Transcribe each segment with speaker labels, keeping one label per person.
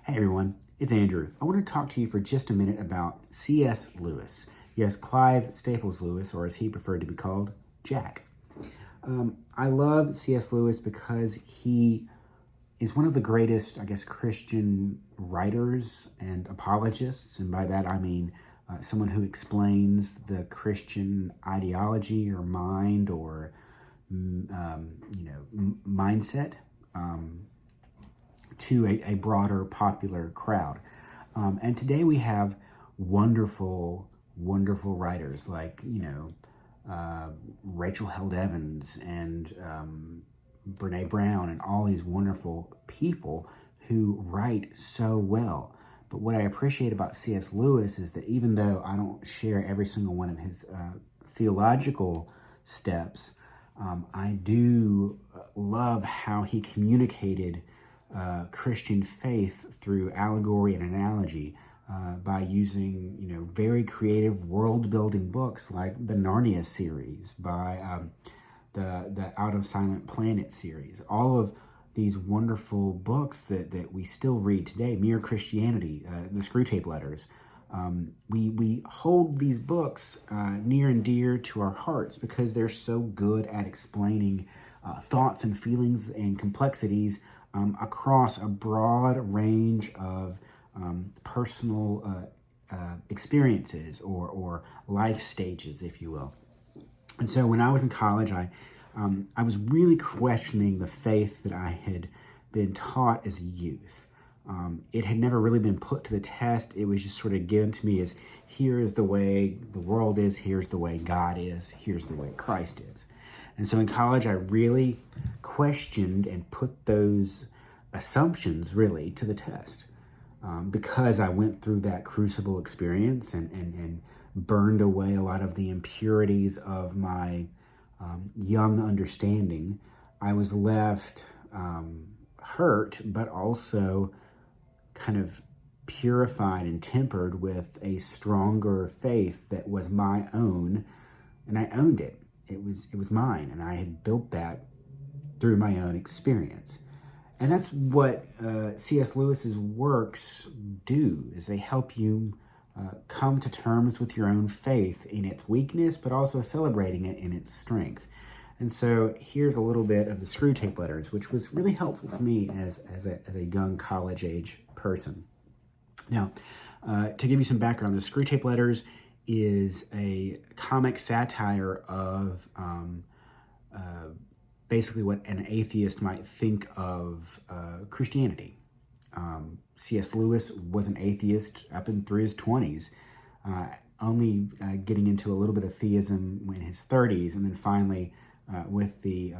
Speaker 1: Hey everyone, it's Andrew. I want to talk to you for just a minute about C.S. Lewis. Yes, Clive Staples Lewis, or as he preferred to be called, Jack. I love C.S. Lewis because he is one of the greatest, Christian writers and apologists, and by that I mean someone who explains the Christian ideology or mind or mindset to a broader popular crowd. And today we have wonderful writers like, Rachel Held Evans and Brene Brown and all these wonderful people who write so well. But what I appreciate about C.S. Lewis is that even though I don't share every single one of his theological steps, I do love how he communicated Christian faith through allegory and analogy by using, very creative world-building books like the Narnia series, by the Out of Silent Planet series. All of these wonderful books that we still read today, Mere Christianity, the Screwtape Letters. We hold these books near and dear to our hearts because they're so good at explaining thoughts and feelings and complexities across a broad range of personal experiences or life stages, if you will. And so when I was in college, I was really questioning the faith that I had been taught as a youth. It had never really been put to the test. It was just sort of given to me as, here is the way the world is, here's the way God is, here's the way Christ is. And so in college, I really questioned and put those assumptions really to the test because I went through that crucible experience and burned away a lot of the impurities of my young understanding. I was left hurt, but also kind of purified and tempered with a stronger faith that was my own, and I owned it. It was mine, and I had built that through my own experience. And that's what C.S. Lewis's works do, is they help you come to terms with your own faith in its weakness, but also celebrating it in its strength. And so here's a little bit of the Screwtape Letters, which was really helpful for me as a young college-age person. Now, to give you some background, the Screwtape Letters is a comic satire of basically what an atheist might think of Christianity. C.S. Lewis was an atheist up and through his 20s, only getting into a little bit of theism in his 30s, and then finally with the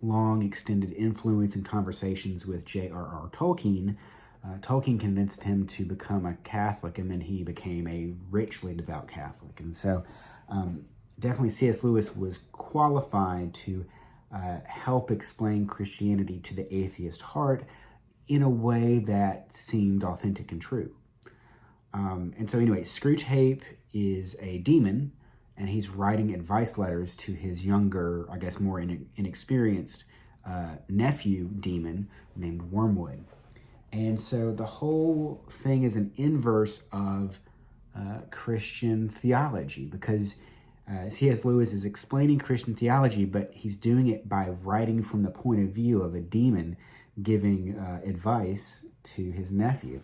Speaker 1: long extended influence and conversations with J.R.R. Tolkien, Tolkien convinced him to become a Catholic, and then he became a richly devout Catholic. And so definitely C.S. Lewis was qualified to help explain Christianity to the atheist heart in a way that seemed authentic and true. And so anyway, Screwtape is a demon, and he's writing advice letters to his younger, more inexperienced nephew demon named Wormwood. And so the whole thing is an inverse of Christian theology, because C.S. Lewis is explaining Christian theology, but he's doing it by writing from the point of view of a demon giving advice to his nephew.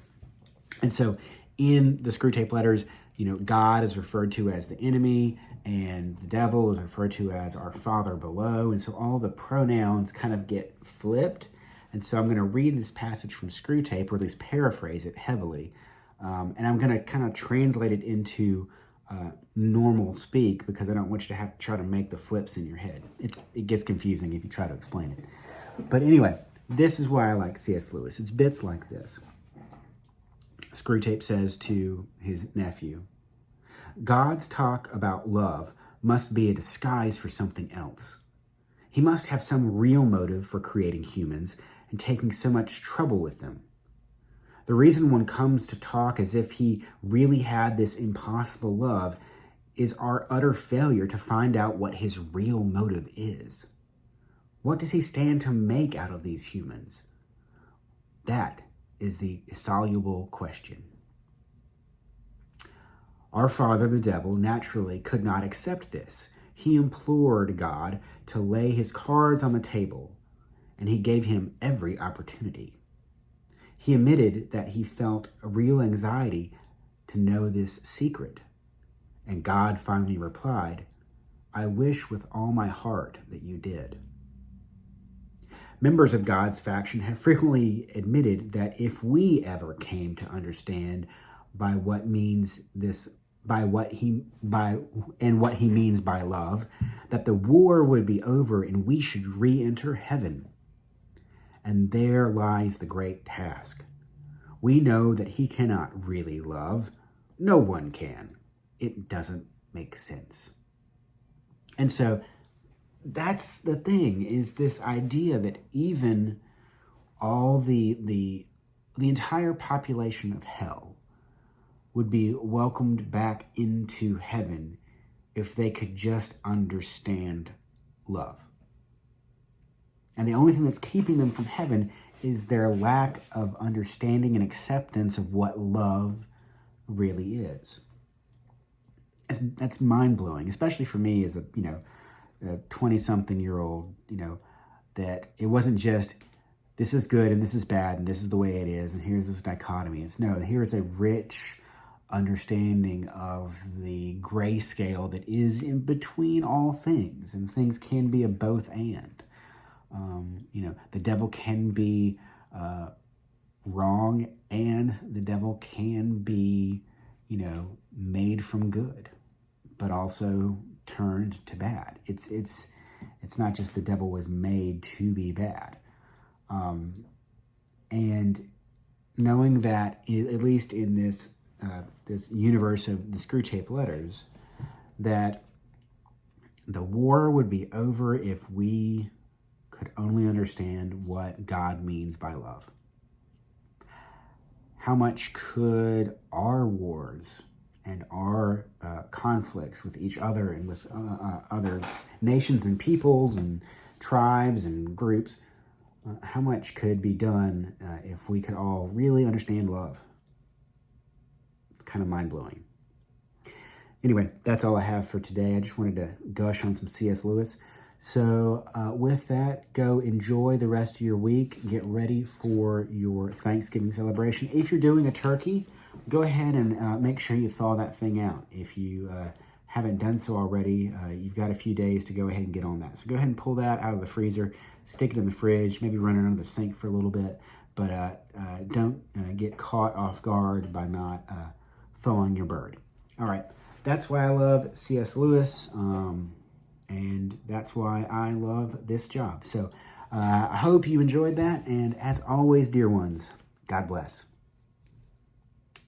Speaker 1: And so in the Screwtape Letters, God is referred to as the enemy, and the devil is referred to as our Father below. And so all the pronouns kind of get flipped. And so I'm going to read this passage from Screwtape, or at least paraphrase it heavily. And I'm going to kind of translate it into normal speak, because I don't want you to have to try to make the flips in your head. It gets confusing if you try to explain it. But anyway, this is why I like C.S. Lewis. It's bits like this. Screwtape says to his nephew, "God's talk about love must be a disguise for something else. He must have some real motive for creating humans and taking so much trouble with them. The reason one comes to talk as if he really had this impossible love is our utter failure to find out what his real motive is. What does he stand to make out of these humans? That is the insoluble question. Our father, the devil, naturally could not accept this. He implored God to lay his cards on the table, and he gave him every opportunity. He admitted that he felt a real anxiety to know this secret, and God finally replied, "I wish with all my heart that you did." Members of God's faction have frequently admitted that if we ever came to understand what he means by love, that the war would be over and we should re-enter heaven. And there lies the great task. We know that he cannot really love. No one can. It doesn't make sense. And so that's the thing, is this idea that even all the entire population of hell would be welcomed back into heaven if they could just understand love. And the only thing that's keeping them from heaven is their lack of understanding and acceptance of what love really is. That's mind-blowing, especially for me as a 20-something-year-old, that it wasn't just this is good and this is bad and this is the way it is and here's this dichotomy. It's no, here's a rich understanding of the grayscale that is in between all things, and things can be a both and. The devil can be wrong, and the devil can be, made from good, but also turned to bad. It's not just the devil was made to be bad. And knowing that, at least in this universe of the Screwtape Letters, that the war would be over if we could only understand what God means by love. How much could our wars and our conflicts with each other and with other nations and peoples and tribes and groups, how much could be done if we could all really understand love? It's kind of mind-blowing. Anyway, that's all I have for today. I just wanted to gush on some C.S. Lewis. So with that, go enjoy the rest of your week. Get ready for your Thanksgiving celebration. If you're doing a turkey, go ahead and make sure you thaw that thing out. If you haven't done so already, you've got a few days to go ahead and get on that. So go ahead and pull that out of the freezer, stick it in the fridge, maybe run it under the sink for a little bit, but don't get caught off guard by not thawing your bird. All right, that's why I love C.S. Lewis, and that's why I love this job. So I hope you enjoyed that, and as always, dear ones, God bless.